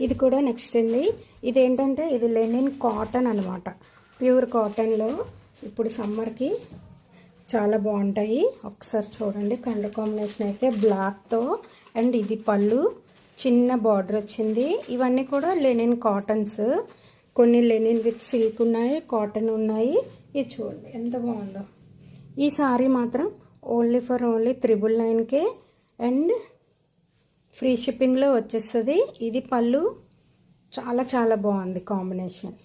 ఇది కూడా నెక్స్ట్ అండి. ఇదేంటంటే ఇది లెనిన్ కాటన్ అనమాట. ప్యూర్ కాటన్లో ఇప్పుడు సమ్మర్కి చాలా బాగుంటాయి. ఒకసారి చూడండి, కలర్ కాంబినేషన్ అయితే బ్లాక్తో అండ్ ఇది పళ్ళు చిన్న బార్డర్ వచ్చింది. ఇవన్నీ కూడా లెనిన్ కాటన్స్. కొన్ని లెనిన్ విత్ సిల్క్ ఉన్నాయి, కాటన్ ఉన్నాయి. ఇది చూడండి ఎంత బాగుందో. ఈ సారీ మాత్రం ఓన్లీ 999కే అండ్ ఫ్రీ షిప్పింగ్లో వచ్చేస్తుంది. ఇది పళ్ళు చాలా చాలా బాగుంది కాంబినేషన్.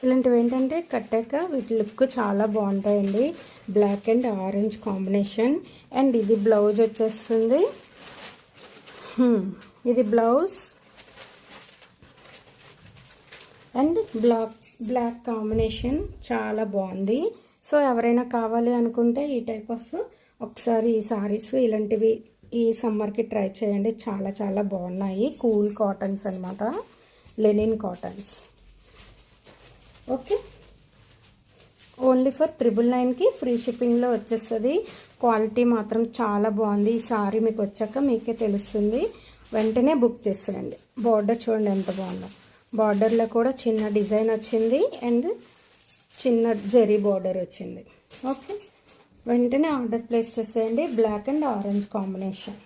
ఇలాంటివి ఏంటంటే కట్టాక వీటి లుక్ చాలా బాగుంటాయండి. Black and orange combination. And ఇది బ్లౌజ్ వచ్చేస్తుంది. ఇది బ్లౌజ్ అండ్ బ్లాక్ కాంబినేషన్ చాలా బాగుంది. సో ఎవరైనా కావాలి అనుకుంటే ఈ టైప్ ఆఫ్ ఒకసారి ఈ సారీస్ ఇలాంటివి ఈ సమ్మర్కి ట్రై చేయండి. చాలా చాలా బాగున్నాయి. కూల్ కాటన్స్ అనమాట, లెనిన్ కాటన్స్. ఓకే, ఓన్లీ 999కి ఫ్రీ షిప్పింగ్లో వచ్చేస్తుంది. క్వాలిటీ మాత్రం చాలా బాగుంది. ఈ సారీ మీకు వచ్చాక మీకే తెలుస్తుంది. వెంటనే బుక్ చేసేయండి. బార్డర్ చూడండి ఎంత బాగుందో. బార్డర్లో కూడా చిన్న డిజైన్ వచ్చింది అండ్ చిన్న జెరీ బార్డర్ వచ్చింది. ఓకే, వెంటనే ఆర్డర్ ప్లేస్ చేసేయండి. Black and orange combination.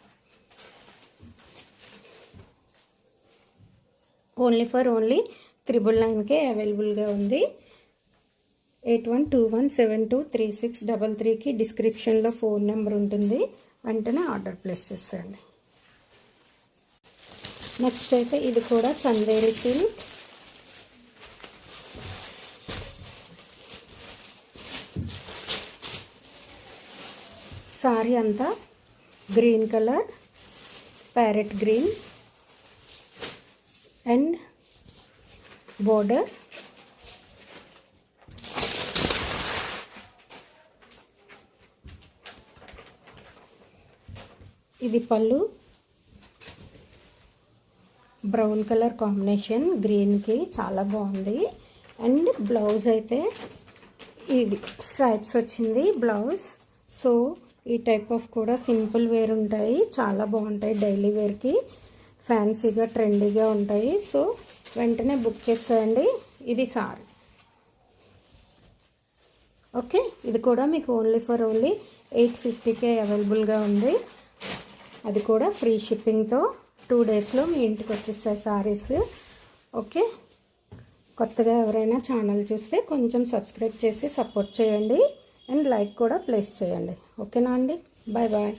Only 999కే అవైలబుల్గా ఉంది. 8121723633కి డిస్క్రిప్షన్లో ఫోన్ నెంబర్ ఉంటుంది. వెంటనే ఆర్డర్ ప్లేస్ చేసేయండి. నెక్స్ట్ అయితే ఇది కూడా చందేరి సిల్క్. సారీ అంతా green colour, parrot green and border. ఇది పళ్ళు బ్రౌన్ కలర్ కాంబినేషన్ గ్రీన్కి చాలా బాగుంది. అండ్ బ్లౌజ్ అయితే ఇది స్ట్రైప్స్ వచ్చింది బ్లౌజ్. సో ఈ టైప్ ఆఫ్ కూడా సింపుల్ వేర్ ఉంటాయి, చాలా బాగుంటాయి. డైలీ వేర్కి ఫ్యాన్సీగా ట్రెండీగా ఉంటాయి. సో వెంటనే బుక్ చేసేయండి. ఇది సారీ. ఓకే, ఇది కూడా మీకు ఓన్లీ 850కే అవైలబుల్గా ఉంది. అది కూడా ఫ్రీ షిప్పింగ్తో 2 డేస్లో మీ ఇంటికి వచ్చేస్తాయి సారీస్. ఓకే, కొత్తగా ఎవరైనా ఛానల్ చూస్తే కొంచెం సబ్స్క్రైబ్ చేసి సపోర్ట్ చేయండి అండ్ లైక్ కూడా ప్లేస్ చేయండి. ఓకేనా అండి, బాయ్ బాయ్.